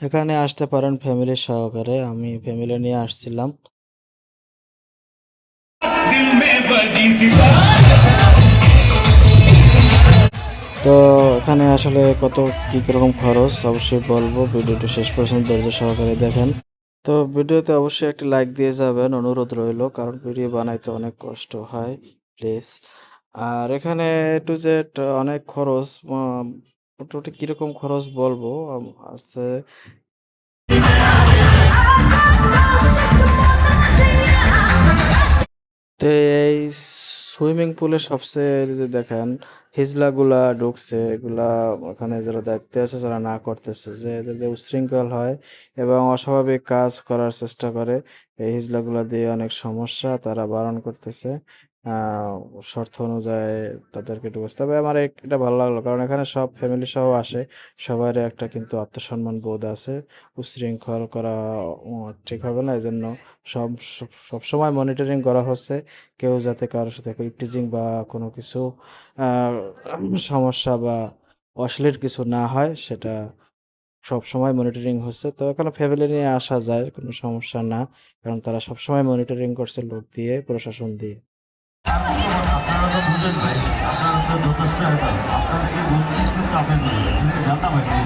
এখানে আসতে পারেন ফ্যামিলির সহকারে। আমি ফ্যামিলি নিয়ে আসছিলাম। তো এখানে আসলে কত কি কিরকম খরচ অবশ্যই বলবো, ভিডিওটি শেষ পর্যন্ত ধৈর্য সহকারে দেখেন। তো ভিডিওতে অবশ্যই একটি লাইক দিয়ে যাবেন, অনুরোধ রইল, কারণ ভিডিও বানাইতে অনেক কষ্ট হয়, প্লিজ। আর এখানে টু জেড অনেক খরচ, মোটামুটি কিরকম খরচ বলবো, আছে। তো এই সুইমিং পুলে সবচেয়ে যে দেখেন হিজলাগুলা ঢুকছে, এগুলা ওখানে যারা দায়িত্বে আছে যারা না করতেছে, যে এদের যে উচ্ছৃঙ্খল হয় এবং অস্বাভাবিক কাজ করার চেষ্টা করে, এই হিজলাগুলা দিয়ে অনেক সমস্যা, তারা বারণ করতেছে আহ শর্ত অনুযায়ী তাদেরকে ঢুকছে। তবে আমার এটা ভালো লাগলো, কারণ এখানে সব ফ্যামিলি সহ আসে, সবার একটা কিন্তু আত্মসম্মান বোধ আছে। উচ্ছৃঙ্খল করা ঠিক হবে না, এজন্য সব সময় মনিটরিং করা হচ্ছে, কেউ যাতে কারোর সাথে ইপটিজিং বা কোনো কিছু আহ, সমস্যা বা অশ্লীল কিছু না হয়, সেটা সব সময় মনিটরিং হচ্ছে। তো এখানে ফ্যামিলি নিয়ে আসা যায়, কোনো সমস্যা না, কারণ তারা সব সময় মনিটরিং করছে লোক দিয়ে, প্রশাসন দিয়ে। আপনারা তো বুঝেন ভাই, আপনারা তো যথেষ্ট আপনাদেরকে বুঝতেই একটু চাপের মধ্যে জানতাম আর কি।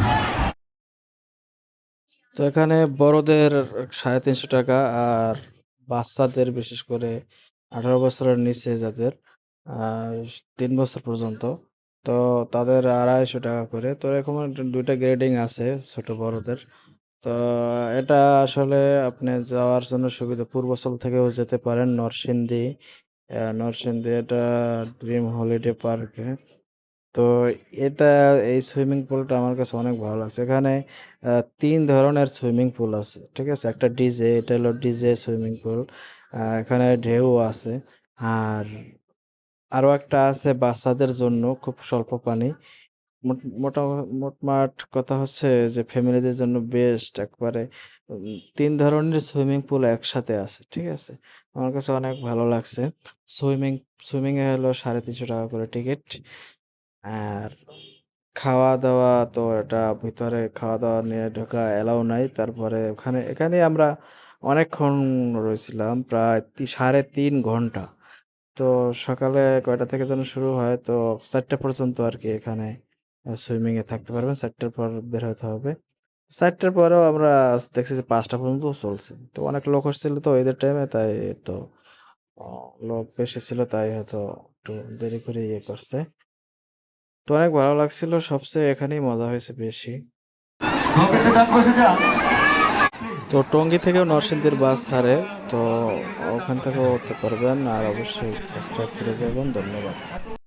তো এখানে বড়দের 350 টাকা, আর বাচ্চাদের বিশেষ করে 18 বছরের নিচে যাদের, 3 বছর পর্যন্ত, তো তাদের 250 টাকা করে। তো এরকম দুইটা গ্রেডিং আছে ছোট বড়দের। তো এটা আসলে আপনি যাওয়ার জন্য সুবিধা, পূর্বস্থল থেকেও যেতে পারেন নরসিংদী। নরসিংদী এটা ড্রিম হলিডে পার্কে। তো এটা, এই সুইমিং পুলটা আমার কাছে অনেক ভালো লাগছে। এখানে 3 ধরনের সুইমিং পুল আছে, ঠিক আছে? একটা ডিজে, এটা হলো ডিজে সুইমিং পুল। এখানে ঢেউ আছে। আর আরো একটা আছে বাচ্চাদের জন্য, খুব স্বল্প পানি। মোটমাট কথা হচ্ছে যে ফ্যামিলিদের জন্য বেস্ট একবারে। 3 ধরনের সুইমিং পুল একসাথে আছে, ঠিক আছে? আমার কাছে অনেক ভালো লাগছে। সুইমিং সুইমিং এ হলো 350 টাকা করে টিকিট। আর খাওয়া-দাওয়া তো এটা ভিতরে খাওয়া-দাওয়া নিয়ে ঢোকা এলাও নাই। তারপরে এখানে আমরা অনেকক্ষণ রয়েছিলাম, প্রায় 3.5 ঘন্টা। তো সকালে কয়টা থেকে যেন শুরু হয়, তো 4টা পর্যন্ত আরকি এখানে সুইমিং এ থাকতে পারবেন। 4টার পর বের হতে হবে। 4টার পরেও আমরা দেখছি যে 5টা পর্যন্তও চলছে। তো অনেক লোক হচ্ছিল তো ঈদের টাইমে, তাই তো অ লোক বেশি ছিল, তাই হয়তো একটু দেরি করে ইয়ে করছে। তো অনেক ভালো লাগছিল। সবচেয়ে এখানেই মজা হয়েছে বেশি। রকেটে ডাক বসে যা। তো টঙ্গী থেকেও নরসিংদীর বাস ছাড়ে। তো ওখান থেকেও উঠতে পারবেন। আর অবশ্যই সাবস্ক্রাইব করে যাবেন। ধন্যবাদ।